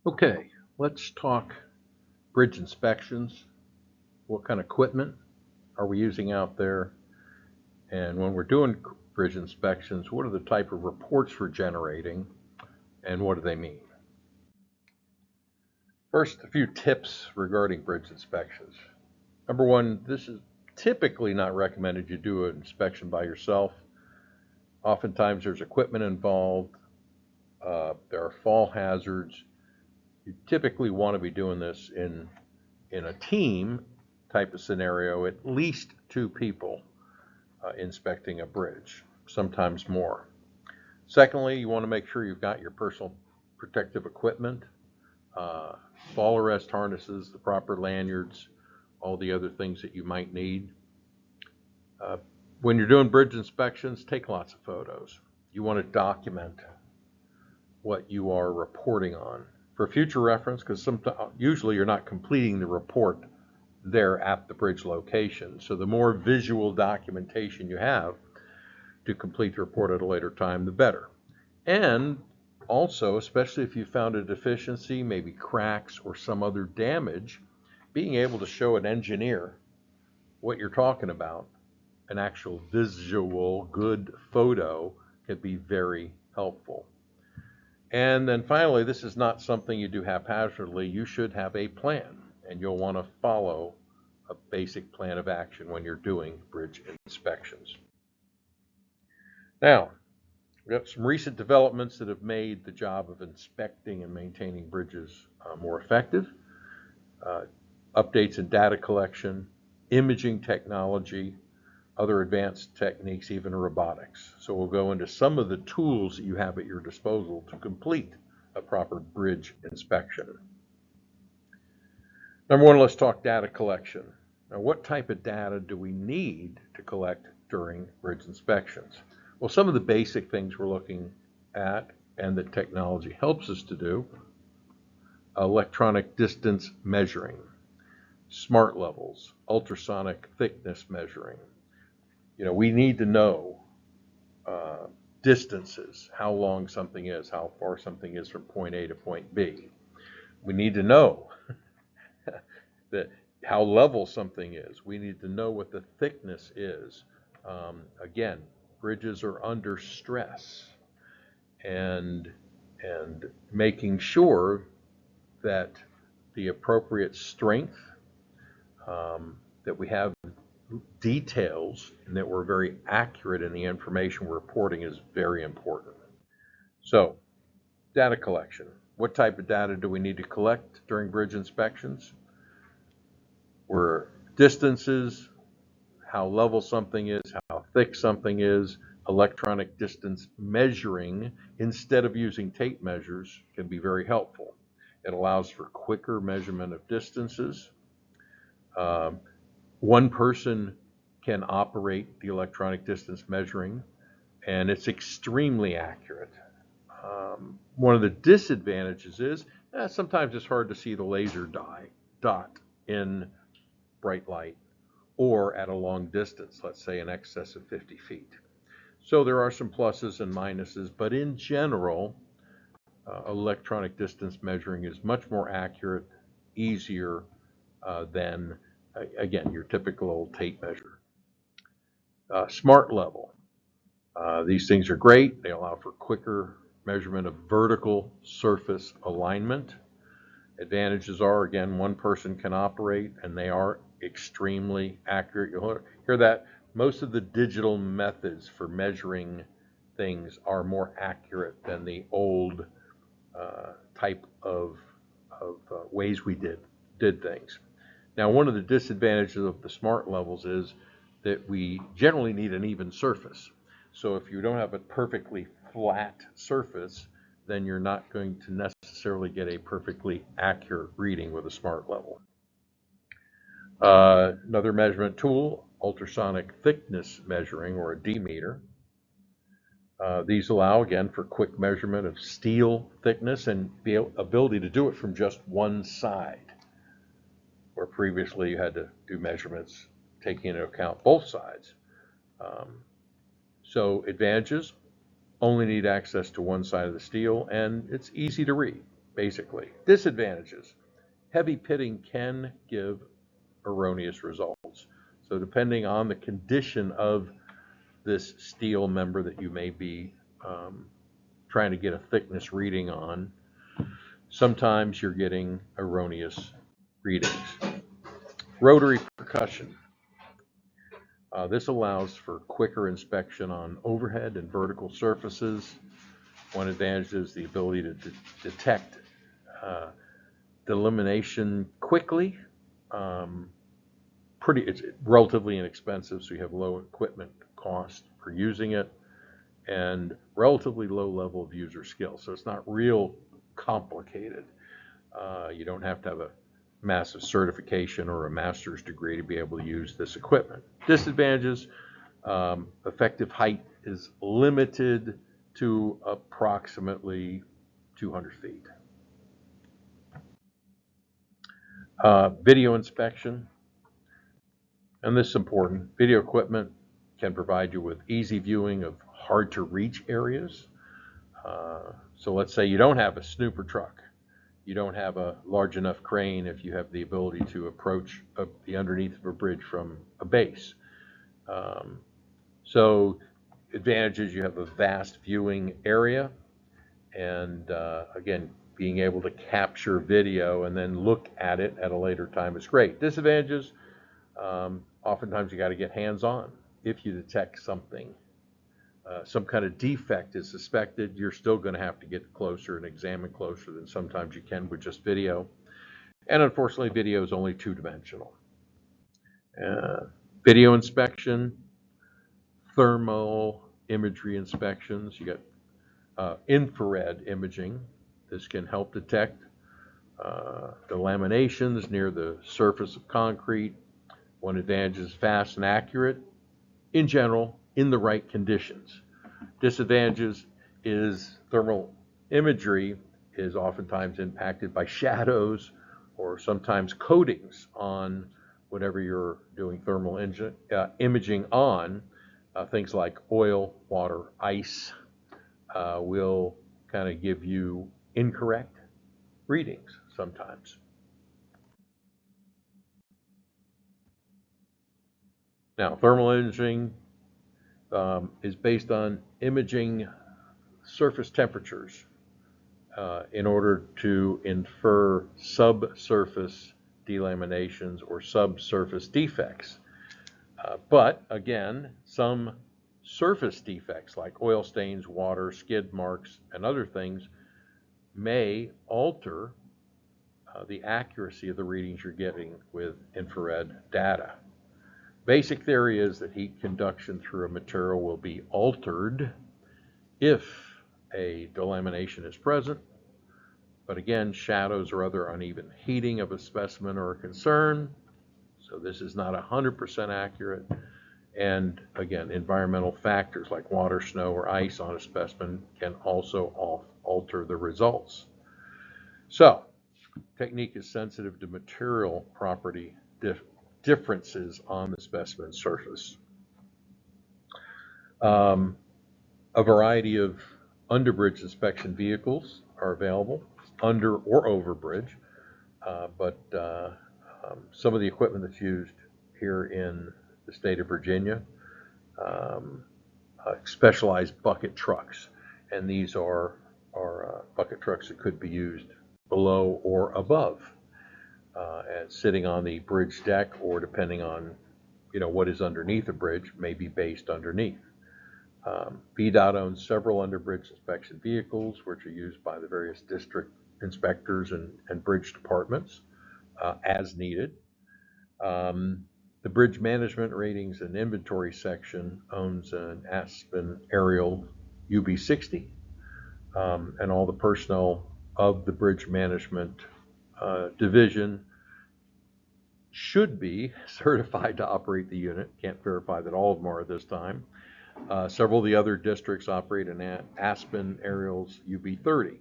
Okay, let's talk bridge inspections. What kind of equipment are we using out there? And when we're doing bridge inspections, what are the type of reports we're generating and what do they mean? First, a few tips regarding bridge inspections. Number one, this is typically not recommended you do an inspection by yourself. Oftentimes there's equipment involved. There are fall hazards. You typically want to be doing this in a team type of scenario, at least two people inspecting a bridge, sometimes more. Secondly, you want to make sure you've got your personal protective equipment, fall arrest harnesses, the proper lanyards, all the other things that you might need. When you're doing bridge inspections, take lots of photos. You want to document what you are reporting on for future reference, because usually you're not completing the report there at the bridge location. So the more visual documentation you have to complete the report at a later time, the better. And also, especially if you found a deficiency, maybe cracks or some other damage, being able to show an engineer what you're talking about, an actual visual good photo, can be very helpful. And then finally, this is not something you do haphazardly. You should have a plan, and you'll want to follow a basic plan of action when you're doing bridge inspections. Now, we have some recent developments that have made the job of inspecting and maintaining bridges more effective. Updates in data collection, imaging technology, other advanced techniques, even robotics. So we'll go into some of the tools that you have at your disposal to complete a proper bridge inspection. Number one, let's talk data collection. Now, what type of data do we need to collect during bridge inspections? Well, some of the basic things we're looking at and that technology helps us to do: electronic distance measuring, smart levels, ultrasonic thickness measuring. We need to know distances, how long something is, how far something is from point A to point B. We need to know that how level something is. We need to know what the thickness is. Again, bridges are under stress, and making sure that the appropriate strength, that we have details, and that we're very accurate in the information we're reporting is very important. So, data collection. What type of data do we need to collect during bridge inspections? We're distances, how level something is, how thick something is. Electronic distance measuring, instead of using tape measures, can be very helpful. It allows for quicker measurement of distances. One person can operate the electronic distance measuring, and it's extremely accurate. One of the disadvantages is sometimes it's hard to see the laser dot in bright light or at a long distance, let's say in excess of 50 feet. So there are some pluses and minuses, but in general, electronic distance measuring is much more accurate, easier than, again, your typical old tape measure. Smart level. These things are great. They allow for quicker measurement of vertical surface alignment. Advantages are, again, one person can operate, and they are extremely accurate. You'll hear that most of the digital methods for measuring things are more accurate than the old type of ways we did things. Now, one of the disadvantages of the smart levels is that we generally need an even surface. So if you don't have a perfectly flat surface, then you're not going to necessarily get a perfectly accurate reading with a smart level. Another measurement tool, ultrasonic thickness measuring, or a D-meter. These allow, again, for quick measurement of steel thickness and the ability to do it from just one side, where previously you had to do measurements taking into account both sides. So advantages: only need access to one side of the steel, and it's easy to read. basically. Disadvantages. Heavy pitting can give erroneous results. So depending on the condition of this steel member that you may be trying to get a thickness reading on, sometimes you're getting erroneous readings. Rotary percussion. This allows for quicker inspection on overhead and vertical surfaces. One advantage is the ability to detect delimitation quickly. It's relatively inexpensive, so you have low equipment cost for using it, and relatively low level of user skill. So it's not real complicated. You don't have to have a massive certification or a master's degree to be able to use this equipment. Disadvantages, effective height is limited to approximately 200 feet. Video inspection, and this is important. Video equipment can provide you with easy viewing of hard to reach areas. So let's say you don't have a snooper truck. You don't have a large enough crane if you have the ability to approach the underneath of a bridge from a base. So advantages, you have a vast viewing area, and again, being able to capture video and then look at it at a later time is great. Disadvantages, oftentimes you got to get hands-on. If you detect something, some kind of defect is suspected, you're still going to have to get closer and examine closer than sometimes you can with just video. And unfortunately, video is only two-dimensional. Video inspection, thermal imagery inspections, you got infrared imaging. This can help detect the laminations near the surface of concrete. One advantage is fast and accurate, in general, in the right conditions. Disadvantages is thermal imagery is oftentimes impacted by shadows or sometimes coatings on whatever you're doing thermal imaging on. Things like oil, water, ice will kind of give you incorrect readings sometimes. Now, thermal imaging is based on imaging surface temperatures in order to infer subsurface delaminations or subsurface defects. But again, some surface defects like oil stains, water, skid marks, and other things may alter the accuracy of the readings you're getting with infrared data. Basic theory is that heat conduction through a material will be altered if a delamination is present. But again, shadows or other uneven heating of a specimen are a concern. So this is not 100% accurate. And again, environmental factors like water, snow, or ice on a specimen can also alter the results. So, technique is sensitive to material property differences on the specimen surface. A variety of underbridge inspection vehicles are available, under or over bridge, but some of the equipment that's used here in the state of Virginia, specialized bucket trucks, and these are bucket trucks that could be used below or above, and sitting on the bridge deck, or depending on what is underneath a bridge, may be based underneath. VDOT owns several underbridge inspection vehicles, which are used by the various district inspectors and bridge departments as needed. The Bridge Management Ratings and Inventory section owns an Aspen aerial UB60, and all the personnel of the Bridge Management Division should be certified to operate the unit. Can't verify that all of them are at this time. Several of the other districts operate an Aspen Aerials UB30.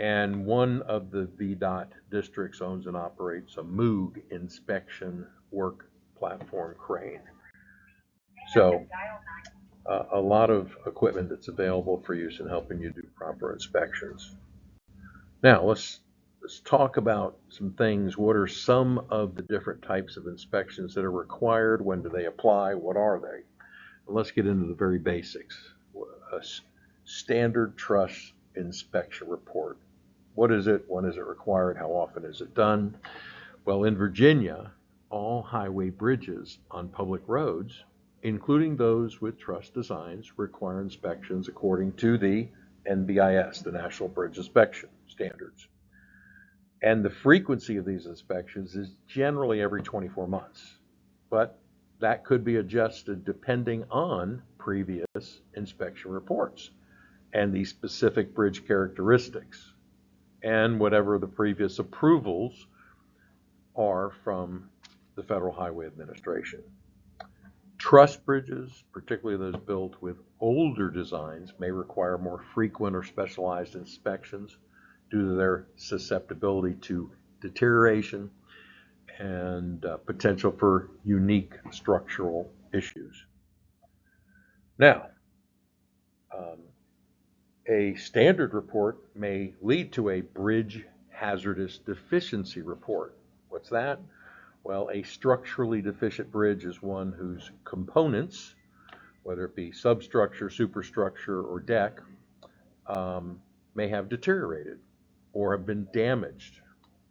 And one of the VDOT districts owns and operates a Moog inspection work platform crane. So a lot of equipment that's available for use in helping you do proper inspections. Now, let's talk about some things. What are some of the different types of inspections that are required? When do they apply? What are they? Well, let's get into the very basics. A standard truss inspection report. What is it? When is it required? How often is it done? Well, in Virginia, all highway bridges on public roads, including those with truss designs, require inspections according to the NBIS, the National Bridge Inspection Standards. And the frequency of these inspections is generally every 24 months, but that could be adjusted depending on previous inspection reports and the specific bridge characteristics and whatever the previous approvals are from the Federal Highway Administration. Truss bridges, particularly those built with older designs, may require more frequent or specialized inspections due to their susceptibility to deterioration and potential for unique structural issues. Now, a standard report may lead to a bridge hazardous deficiency report. What's that? Well, a structurally deficient bridge is one whose components, whether it be substructure, superstructure, or deck, may have deteriorated or have been damaged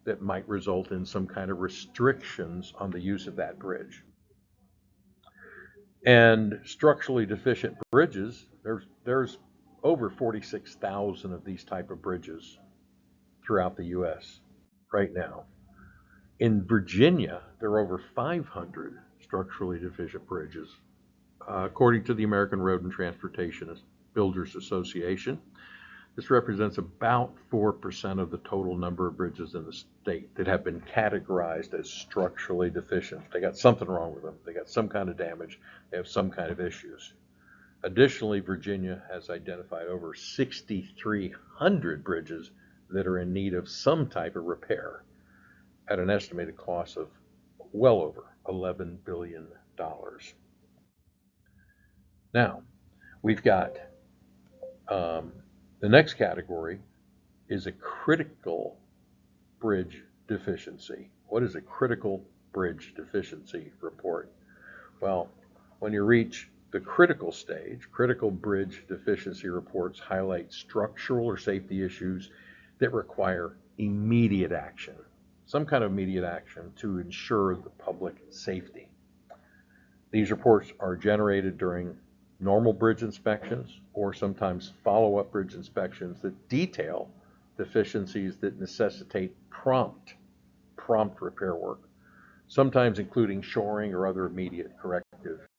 that might result in some kind of restrictions on the use of that bridge. And structurally deficient bridges, there's over 46,000 of these type of bridges throughout the U.S. right now. In Virginia, there are over 500 structurally deficient bridges, according to the American Road and Transportation Builders Association. This represents about 4% of the total number of bridges in the state that have been categorized as structurally deficient. They got something wrong with them. They got some kind of damage. They have some kind of issues. Additionally, Virginia has identified over 6,300 bridges that are in need of some type of repair at an estimated cost of well over $11 billion. Now, we've got the next category is a critical bridge deficiency. What is a critical bridge deficiency report? Well, when you reach the critical stage, critical bridge deficiency reports highlight structural or safety issues that require immediate action, some kind of immediate action to ensure the public safety. These reports are generated during normal bridge inspections or sometimes follow-up bridge inspections that detail deficiencies that necessitate prompt repair work, sometimes including shoring or other immediate corrective